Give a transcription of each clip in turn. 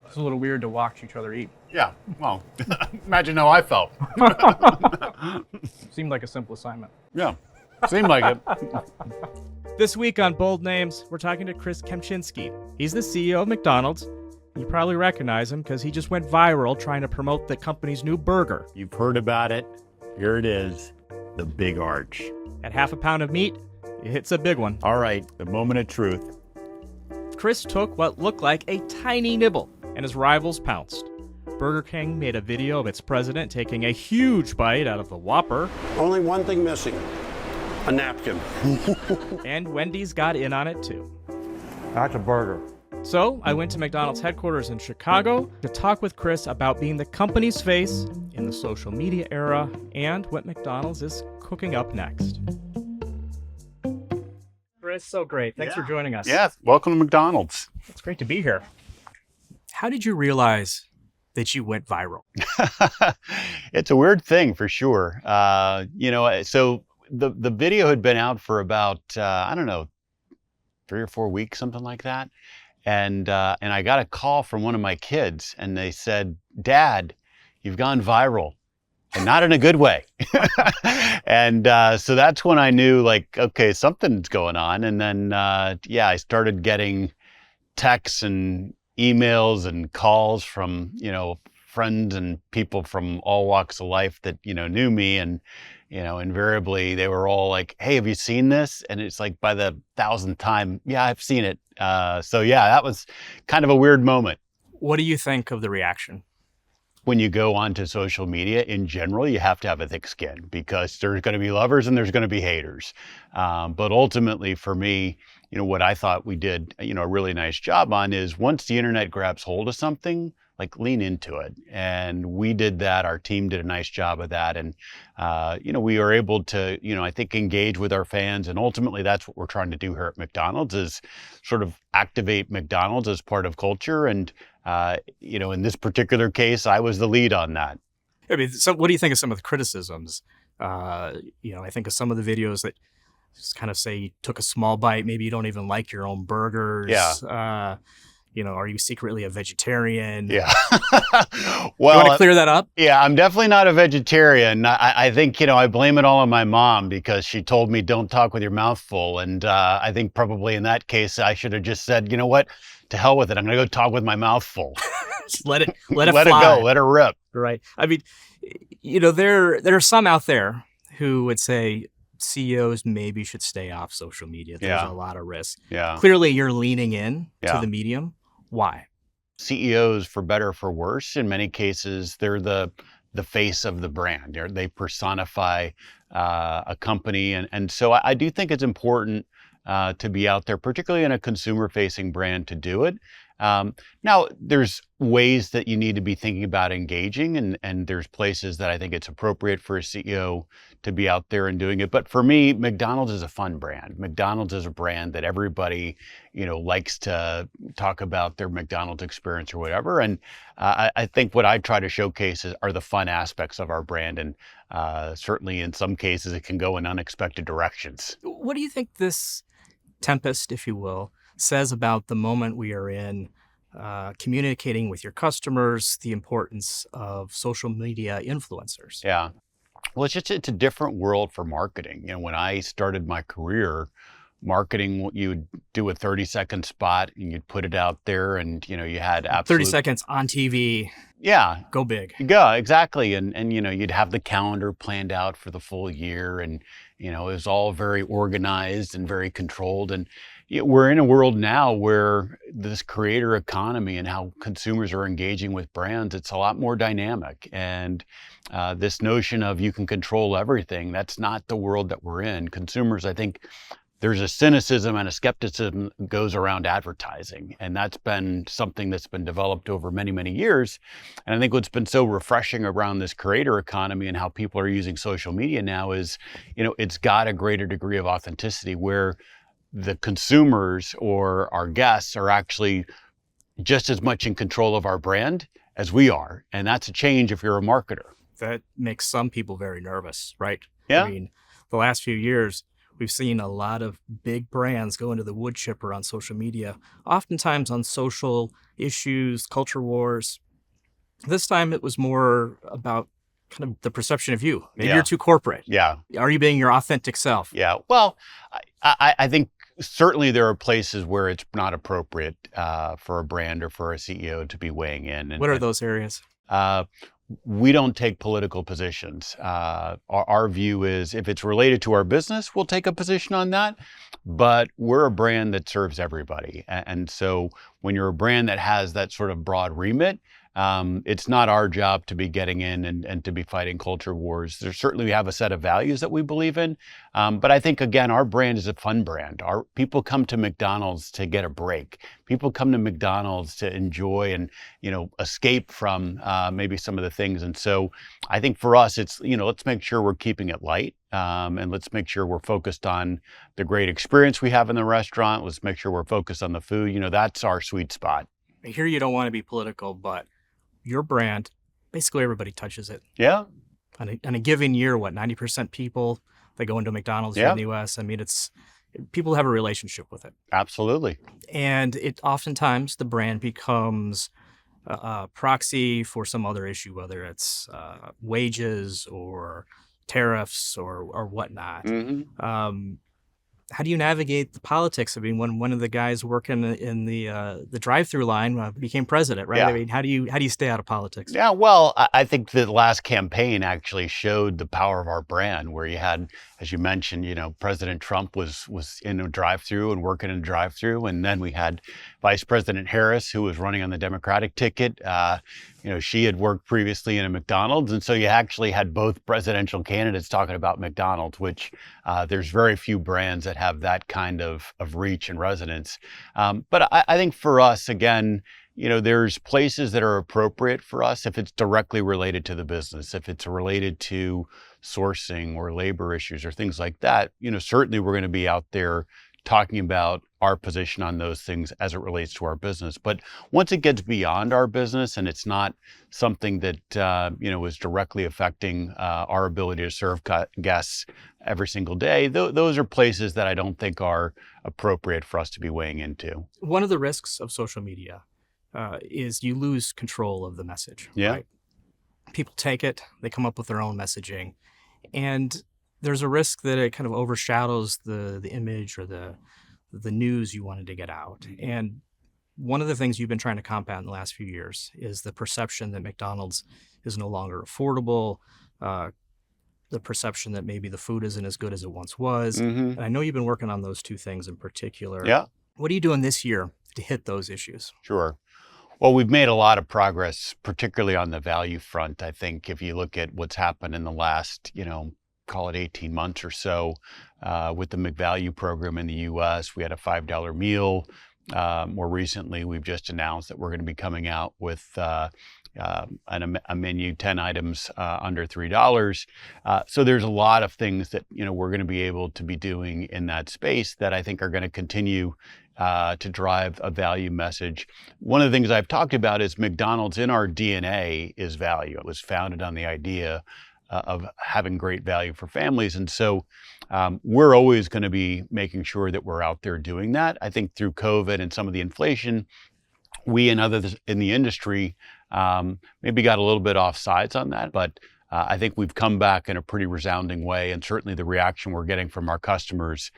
It's a little weird to watch each other eat. Yeah, well, imagine how I felt. Seemed like a simple assignment. Yeah, seemed like it. This week on Bold Names, we're talking to Chris Kempczinski. He's the CEO of McDonald's. You probably recognize him because he just went viral trying to promote the company's new burger. You've heard about it. Here it is, the Big Arch. At half a pound of meat, it hits a big one. All right, the moment of truth. Chris took what looked like a tiny nibble, and his rivals pounced. Burger King made a video of its president taking a huge bite out of the Whopper. Only one thing missing, a napkin. And Wendy's got in on it too. That's a burger. So I went to McDonald's headquarters in Chicago to talk with Chris about being the company's face in the social media era and what McDonald's is cooking up next. Chris, so great. Thanks for joining us. Yeah, welcome to McDonald's. It's great to be here. How did you realize that you went viral? It's a weird thing for sure. So the video had been out for about, 3 or 4 weeks, something like that. And I got a call from one of my kids and they said, "Dad, you've gone viral." And not in a good way. And so that's when I knew, like, okay, something's going on. And then, I started getting texts and emails and calls from, friends and people from all walks of life that, knew me. And, invariably they were all like, "Hey, have you seen this?" And it's like by the 1,000th time, "Yeah, I've seen it." That was kind of a weird moment. What do you think of the reaction? When you go onto social media, in general, you have to have a thick skin because there's going to be lovers and there's going to be haters. But ultimately, for me, what I thought we did, a really nice job on is once the internet grabs hold of something, like lean into it. And we did that. Our team did a nice job of that. And, we are able to, I think engage with our fans. And ultimately, that's what we're trying to do here at McDonald's is sort of activate McDonald's as part of culture. And, in this particular case, I was the lead on that. I mean, what do you think of some of the criticisms? I think of some of the videos that just kind of say you took a small bite, maybe you don't even like your own burgers. Yeah. Are you secretly a vegetarian? Yeah. Well, you want to clear that up? Yeah, I'm definitely not a vegetarian. I think, I blame it all on my mom because she told me don't talk with your mouth full. And I think probably in that case, I should have just said, you know what? To hell with it. I'm going to go talk with my mouth full. Just let it fly. Let it go. Let it rip. Right. I mean, there are some out there who would say CEOs maybe should stay off social media. There's a lot of risk. Yeah. Clearly, you're leaning in to the medium. Why? CEOs, for better or for worse, in many cases, they're the face of the brand. They personify a company. And so I do think it's important to be out there, particularly in a consumer-facing brand, to do it. Now, there's ways that you need to be thinking about engaging, and there's places that I think it's appropriate for a CEO to be out there and doing it. But for me, McDonald's is a fun brand. McDonald's is a brand that everybody, likes to talk about their McDonald's experience or whatever. And I think what I try to showcase are the fun aspects of our brand. And certainly in some cases, it can go in unexpected directions. What do you think this tempest, if you will, says about the moment we are in, communicating with your customers, the importance of social media influencers? Yeah. Well, it's a different world for marketing. When I started my career, marketing, you'd do a 30-second spot and you'd put it out there and, you had 30 seconds on TV. Yeah. Go big. Yeah, exactly. And you'd have the calendar planned out for the full year and, it was all very organized and very controlled. And we're in a world now where this creator economy and how consumers are engaging with brands, it's a lot more dynamic. And this notion of you can control everything, that's not the world that we're in. Consumers, I think, there's a cynicism and a skepticism that goes around advertising. And that's been something that's been developed over many, many years. And I think what's been so refreshing around this creator economy and how people are using social media now is, it's got a greater degree of authenticity where the consumers or our guests are actually just as much in control of our brand as we are. And that's a change if you're a marketer. That makes some people very nervous, right? Yeah. I mean, the last few years, We've seen a lot of big brands go into the wood chipper on social media, oftentimes on social issues, culture wars. This time it was more about kind of the perception of you. Maybe Yeah. you're too corporate. Yeah. Are you being your authentic self? Yeah. Well, I think certainly there are places where it's not appropriate for a brand or for a CEO to be weighing in. What are those areas? We don't take political positions. Our view is if it's related to our business, we'll take a position on that. But we're a brand that serves everybody. And so when you're a brand that has that sort of broad remit, it's not our job to be getting in and to be fighting culture wars. Certainly we have a set of values that we believe in. But I think, again, our brand is a fun brand. Our people come to McDonald's to get a break. People come to McDonald's to enjoy and, escape from maybe some of the things. And so I think for us, it's, let's make sure we're keeping it light. And let's make sure we're focused on the great experience we have in the restaurant. Let's make sure we're focused on the food. That's our sweet spot. I hear you don't want to be political, but your brand, basically everybody touches it. Yeah. On a given year, 90% people that go into McDonald's here in the U.S., I mean, people have a relationship with it. Absolutely. And it oftentimes the brand becomes a proxy for some other issue, whether it's wages or tariffs or whatnot. Mm-hmm. How do you navigate the politics? I mean, when one of the guys working in the drive-through line became president, right? Yeah. I mean, how do you stay out of politics? Yeah, well, I think the last campaign actually showed the power of our brand, where you had, as you mentioned, President Trump was in a drive-through and working in a drive-through, and then we had Vice President Harris, who was running on the Democratic ticket. She had worked previously in a McDonald's, and so you actually had both presidential candidates talking about McDonald's, which there's very few brands that have that kind of reach and resonance. But I think for us, again, there's places that are appropriate for us if it's directly related to the business, if it's related to sourcing or labor issues or things like that. Certainly we're going to be out there talking about our position on those things as it relates to our business. But once it gets beyond our business and it's not something that, is directly affecting our ability to serve guests every single day, those are places that I don't think are appropriate for us to be weighing into. One of the risks of social media is you lose control of the message. Yeah. Right? People take it, they come up with their own messaging, and there's a risk that it kind of overshadows the image or the news you wanted to get out. And one of the things you've been trying to combat in the last few years is the perception that McDonald's is no longer affordable, the perception that maybe the food isn't as good as it once was. Mm-hmm. And I know you've been working on those two things in particular. Yeah. What are you doing this year to hit those issues? Sure. Well, we've made a lot of progress, particularly on the value front. I think if you look at what's happened in the last, call it 18 months or so, with the McValue program in the U.S., we had a $5 meal. More recently, we've just announced that we're going to be coming out with a menu, 10 items under $3. So there's a lot of things that, we're going to be able to be doing in that space that I think are going to continue to drive a value message. One of the things I've talked about is McDonald's in our DNA is value. It was founded on the idea of having great value for families. And so we're always going to be making sure that we're out there doing that. I think through COVID and some of the inflation, we and others in the industry maybe got a little bit off sides on that, but I think we've come back in a pretty resounding way. And certainly the reaction we're getting from our customers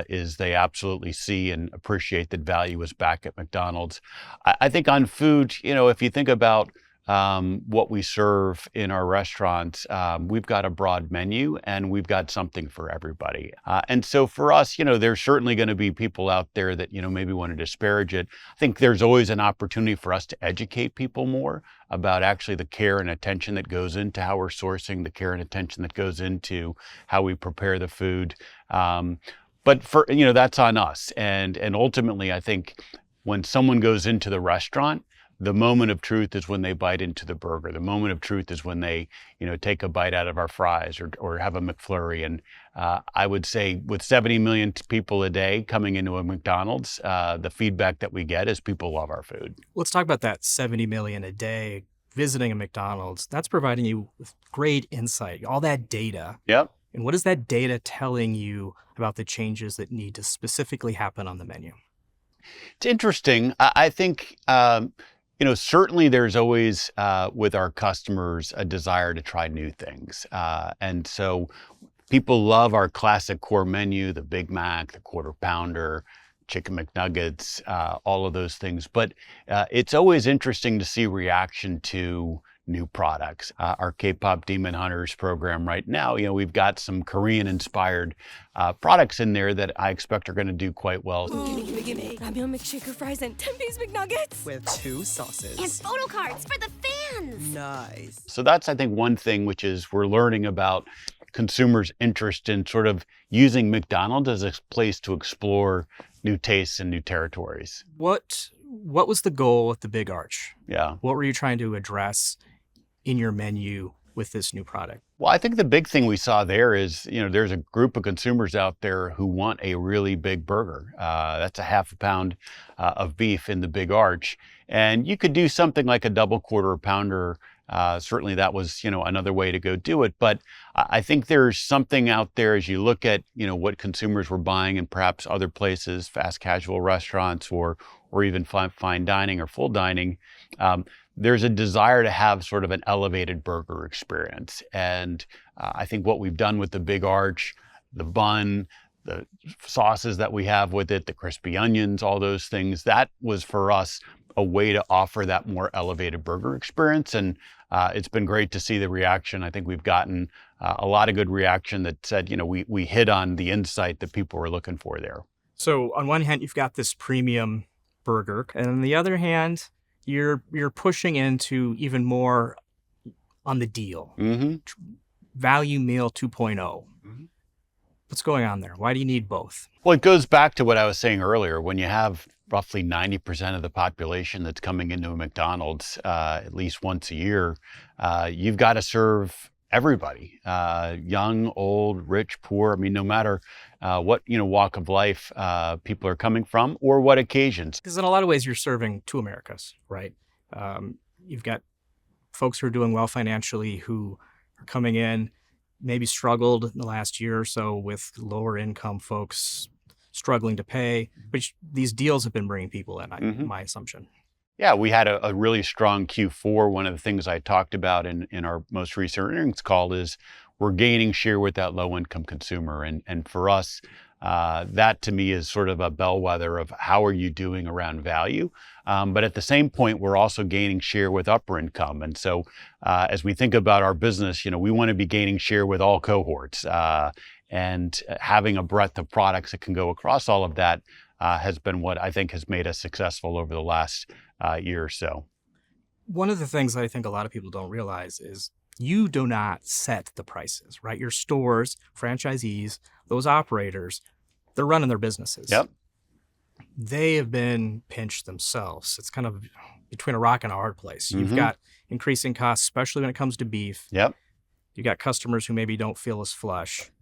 is they absolutely see and appreciate that value is back at McDonald's. I think on food, if you think about what we serve in our restaurants, we've got a broad menu and we've got something for everybody. And so for us, there's certainly going to be people out there that, maybe want to disparage it. I think there's always an opportunity for us to educate people more about actually the care and attention that goes into how we're sourcing, the care and attention that goes into how we prepare the food. But for, that's on us. And ultimately, I think when someone goes into the restaurant, the moment of truth is when they bite into the burger. The moment of truth is when they, take a bite out of our fries or have a McFlurry. And I would say with 70 million people a day coming into a McDonald's, the feedback that we get is people love our food. Let's talk about that 70 million a day visiting a McDonald's. That's providing you with great insight, all that data. Yep. And what is that data telling you about the changes that need to specifically happen on the menu? It's interesting. I think, certainly there's always, with our customers, a desire to try new things. And so people love our classic core menu, the Big Mac, the Quarter Pounder, Chicken McNuggets, all of those things. But it's always interesting to see reaction to new products. Our K-pop Demon Hunters program right now, we've got some Korean-inspired products in there that I expect are going to do quite well. Gimme. Ramyeon McShaker fries and 10-piece McNuggets. With 2 sauces. And photo cards for the fans. Nice. So that's, I think, one thing, which is we're learning about consumers' interest in sort of using McDonald's as a place to explore new tastes and new territories. What was the goal with the Big Arch? Yeah. What were you trying to address in your menu with this new product? Well, I think the big thing we saw there is, there's a group of consumers out there who want a really big burger. That's a half a pound of beef in the Big Arch. And you could do something like a double quarter pounder. Certainly that was, another way to go do it. But I think there's something out there as you look at, what consumers were buying in perhaps other places, fast casual restaurants or even fine dining or full dining. There's a desire to have sort of an elevated burger experience. And I think what we've done with the Big Arch, the bun, the sauces that we have with it, the crispy onions, all those things, that was for us a way to offer that more elevated burger experience. And it's been great to see the reaction. I think we've gotten a lot of good reaction that said, we hit on the insight that people were looking for there. So on one hand, you've got this premium burger, and on the other hand, you're pushing into even more on the deal. Mm-hmm. Value meal 2.0. Mm-hmm. What's going on there? Why do you need both? Well, it goes back to what I was saying earlier. When you have roughly 90% of the population that's coming into a McDonald's at least once a year, you've got to serve everybody, young, old, rich, poor. I mean, no matter what walk of life people are coming from or what occasions. Because in a lot of ways, you're serving two Americas, right? You've got folks who are doing well financially who are coming in, maybe struggled in the last year or so with lower income folks struggling to pay, which these deals have been bringing people in, my assumption. Yeah, we had a really strong Q4. One of the things I talked about in our most recent earnings call is we're gaining share with that low-income consumer. And for us, that to me is sort of a bellwether of how are you doing around value. But at the same point, we're also gaining share with upper income. And so as we think about our business, we want to be gaining share with all cohorts. And having a breadth of products that can go across all of that has been what I think has made us successful over the last year or so. One of the things that I think a lot of people don't realize is you do not set the prices, right? Your stores, franchisees, those operators, they're running their businesses. Yep. They have been pinched themselves. It's kind of between a rock and a hard place. You've got increasing costs, especially when it comes to beef. Yep. You've got customers who maybe don't feel as flush.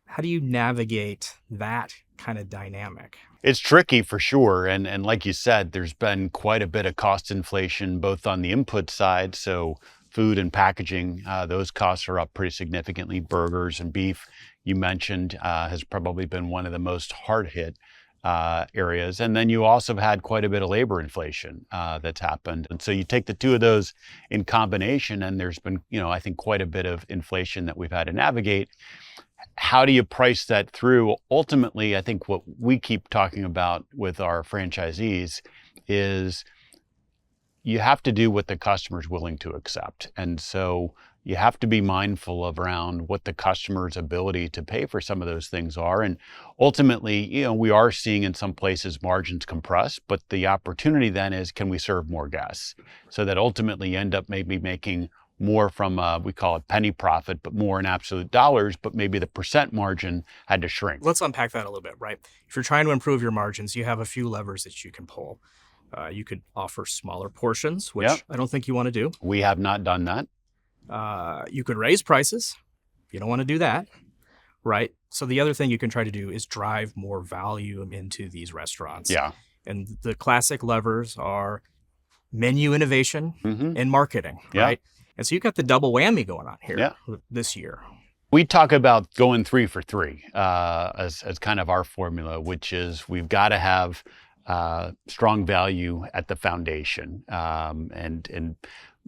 How do you navigate that kind of dynamic? It's tricky for sure. And like you said, there's been quite a bit of cost inflation, both on the input side. So food and packaging, those costs are up pretty significantly. Burgers and beef, you mentioned, has probably been one of the most hard hit areas. And then you also have had quite a bit of labor inflation that's happened. And so you take the two of those in combination, and there's been, I think quite a bit of inflation that we've had to navigate. How do you price that through? Ultimately, I think what we keep talking about with our franchisees is you have to do what the customer's willing to accept. And so you have to be mindful of around what the customer's ability to pay for some of those things are. And ultimately, we are seeing in some places margins compress, but the opportunity then is, can we serve more guests? So that ultimately you end up maybe making more from, we call it penny profit, but more in absolute dollars, but maybe the percent margin had to shrink. Let's unpack that a little bit, right? If you're trying to improve your margins, you have a few levers that you can pull. You could offer smaller portions, which I don't think you want to do. We have not done that. You could raise prices. You don't want to do that, right? So the other thing you can try to do is drive more value into these restaurants. Yeah. And the classic levers are menu innovation and marketing, right? And so you've got the double whammy going on here this year. We talk about going 3 for 3 as kind of our formula, which is we've got to have strong value at the foundation, and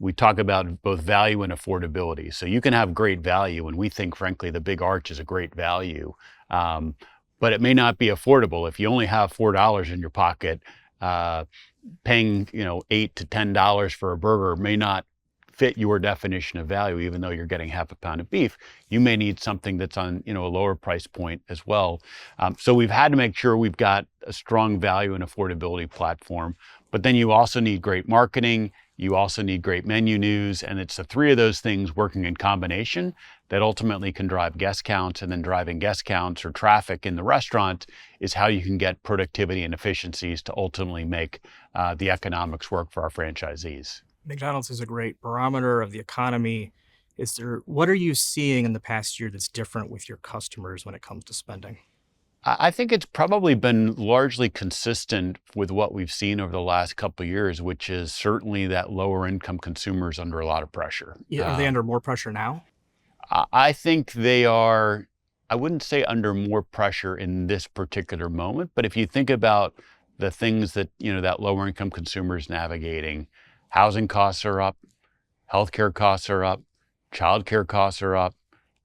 we talk about both value and affordability. So you can have great value, and we think, frankly, the Big Arch is a great value, but it may not be affordable. If you only have $4 in your pocket, paying $8 to $10 for a burger may not fit your definition of value, even though you're getting half a pound of beef. You may need something that's on a lower price point as well. So we've had to make sure we've got a strong value and affordability platform, but then you also need great marketing. You also need great menu news, and it's the 3 of those things working in combination that ultimately can drive guest counts, and then driving guest counts or traffic in the restaurant is how you can get productivity and efficiencies to ultimately make the economics work for our franchisees. McDonald's is a great barometer of the economy. What are you seeing in the past year that's different with your customers when it comes to spending? I think it's probably been largely consistent with what we've seen over the last couple of years, which is certainly that lower income consumers under a lot of pressure. Yeah, are they under more pressure now? I think they are, I wouldn't say under more pressure in this particular moment, but if you think about the things that, that lower income consumer is navigating, housing costs are up, healthcare costs are up, childcare costs are up,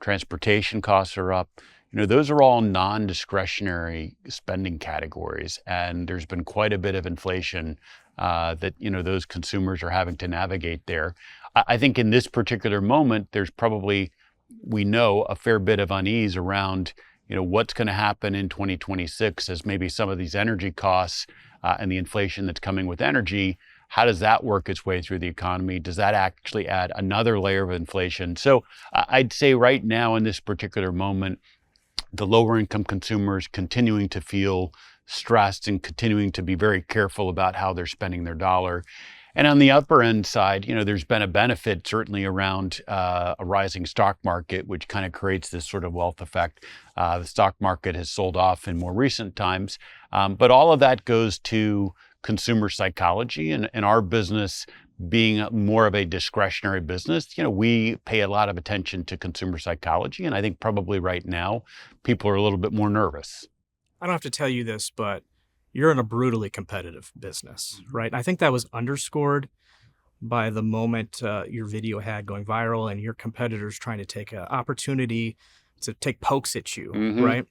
transportation costs are up. Those are all non-discretionary spending categories, and there's been quite a bit of inflation that those consumers are having to navigate there. I think in this particular moment, there's probably, we know, a fair bit of unease around what's going to happen in 2026 as maybe some of these energy costs and the inflation that's coming with energy. How does that work its way through the economy? Does that actually add another layer of inflation? So I'd say right now in this particular moment, the lower income consumers continuing to feel stressed and continuing to be very careful about how they're spending their dollar. And on the upper end side, there's been a benefit certainly around a rising stock market, which kind of creates this sort of wealth effect. The stock market has sold off in more recent times, but all of that goes to consumer psychology, and our business being more of a discretionary business, we pay a lot of attention to consumer psychology. And I think probably right now, people are a little bit more nervous. I don't have to tell you this, but you're in a brutally competitive business, right? And I think that was underscored by the moment your video had going viral and your competitors trying to take an opportunity to take pokes at you, right?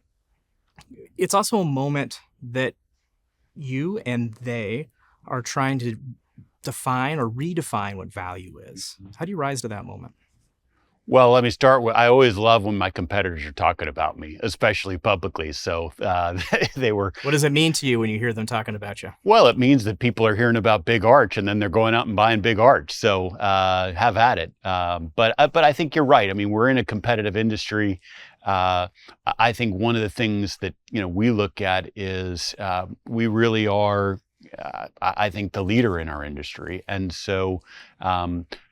It's also a moment that you and they are trying to define or redefine what value is. How do you rise to that moment? Well, let me start with, I always love when my competitors are talking about me, especially publicly. So they were. What does it mean to you when you hear them talking about you? Well, it means that people are hearing about Big Arch and then they're going out and buying Big Arch. So have at it. But I think you're right. I mean, we're in a competitive industry. I think one of the things that, we look at is we really are, I think, the leader in our industry. And so,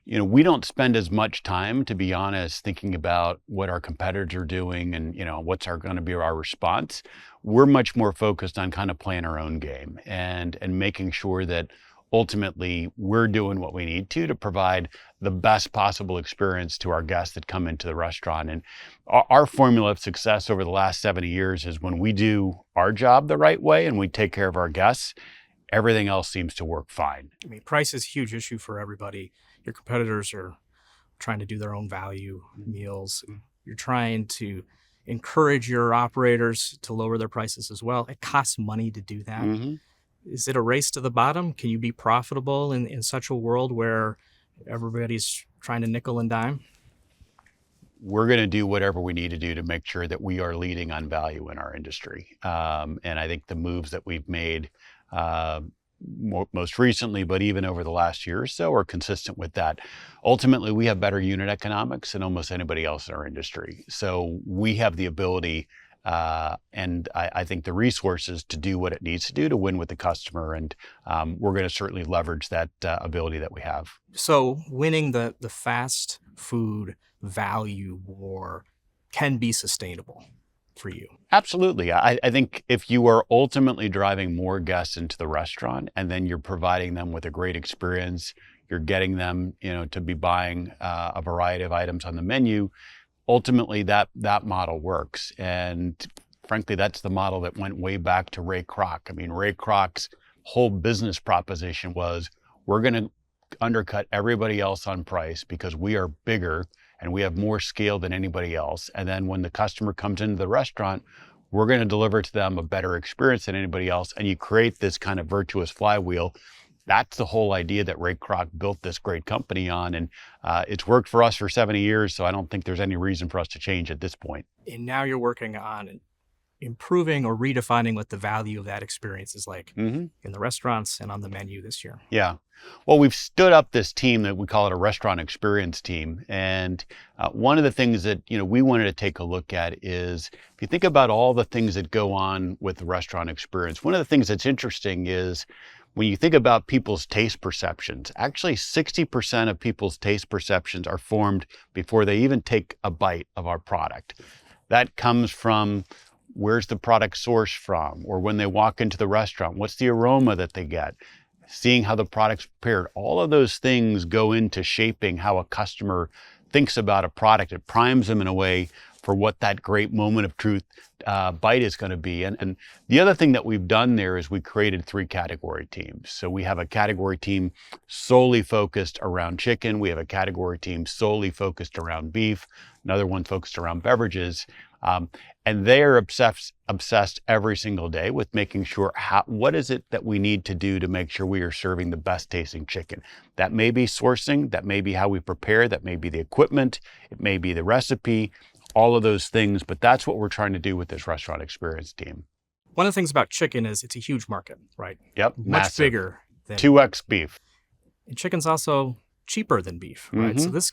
we don't spend as much time, to be honest, thinking about what our competitors are doing and, what's going to be our response. We're much more focused on kind of playing our own game and making sure that ultimately we're doing what we need to provide the best possible experience to our guests that come into the restaurant. And our formula of success over the last 70 years is when we do our job the right way and we take care of our guests, everything else seems to work fine. I mean, price is a huge issue for everybody. Your competitors are trying to do their own value meals. You're trying to encourage your operators to lower their prices as well. It costs money to do that. Is it a race to the bottom? Can you be profitable in such a world where everybody's trying to nickel and dime? We're going to do whatever we need to do to make sure that we are leading on value in our industry. And I think the moves that we've made most recently, but even over the last year or so, are consistent with that. Ultimately, we have better unit economics than almost anybody else in our industry. So we have the ability and I think the resources to do what it needs to do to win with the customer. And we're going to certainly leverage that ability that we have. So winning the fast food value war can be sustainable for you. Absolutely. I think if you are ultimately driving more guests into the restaurant and then you're providing them with a great experience, you're getting them, to be buying a variety of items on the menu, ultimately that model works. And frankly, that's the model that went way back to Ray Kroc. I mean, Ray Kroc's whole business proposition was, we're going to undercut everybody else on price because we are bigger and we have more scale than anybody else. And then when the customer comes into the restaurant, we're going to deliver to them a better experience than anybody else. And you create this kind of virtuous flywheel. That's the whole idea that Ray Kroc built this great company on. And it's worked for us for 70 years. So I don't think there's any reason for us to change at this point. And now you're working on improving or redefining what the value of that experience is like in the restaurants and on the menu this year. Yeah. Well, we've stood up this team that we call it a restaurant experience team. And one of the things that, we wanted to take a look at is, if you think about all the things that go on with the restaurant experience, one of the things that's interesting is when you think about people's taste perceptions, actually 60% of people's taste perceptions are formed before they even take a bite of our product. That comes from where's the product sourced from, or when they walk into the restaurant, what's the aroma that they get, seeing how the product's prepared. All of those things go into shaping how a customer thinks about a product. It primes them in a way for what that great moment of truth bite is going to be. And the other thing that we've done there is we created 3 category teams. So we have a category team solely focused around chicken. We have a category team solely focused around beef, another one focused around beverages. And they are obsessed every single day with making sure what is it that we need to do to make sure we are serving the best tasting chicken. That may be sourcing, that may be how we prepare, that may be the equipment, it may be the recipe, all of those things. But that's what we're trying to do with this restaurant experience team. One of the things about chicken is it's a huge market, right? Yep, Much massive. bigger than 2x beef. And chicken's also cheaper than beef, right? So if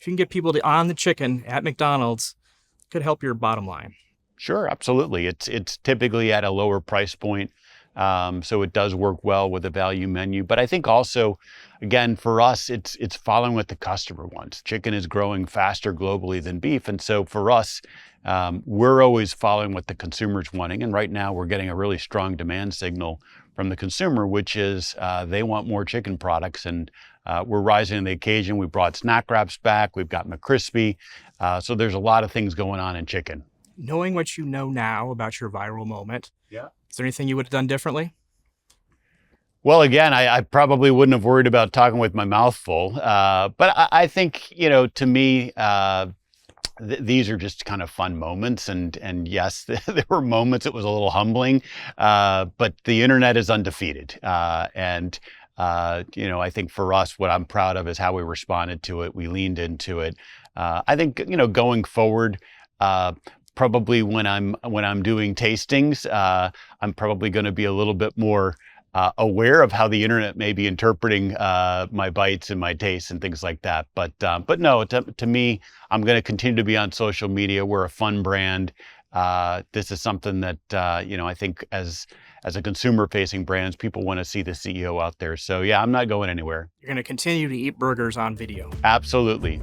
you can get people on the chicken at McDonald's, could help your bottom line. Sure, absolutely. It's typically at a lower price point, so it does work well with a value menu. But I think also, again, for us, it's following what the customer wants. Chicken is growing faster globally than beef, and so for us, we're always following what the consumer's wanting. And right now, we're getting a really strong demand signal from the consumer, which is they want more chicken products, and we're rising to the occasion. We brought snack wraps back. We've got McCrispy. So there's a lot of things going on in chicken. Knowing what you know now about your viral moment, Yeah. Is there anything you would have done differently? Well, again, I probably wouldn't have worried about talking with my mouth full. But I think, to me, these are just kind of fun moments. And yes, there were moments it was a little humbling, but the internet is undefeated. I think for us, what I'm proud of is how we responded to it. We leaned into it. I think, going forward, probably when I'm doing tastings, I'm probably going to be a little bit more aware of how the internet may be interpreting my bites and my tastes and things like that. But no, to me, I'm going to continue to be on social media. We're a fun brand. This is something that I think as a consumer-facing brands, people want to see the CEO out there. So yeah, I'm not going anywhere. You're going to continue to eat burgers on video. Absolutely.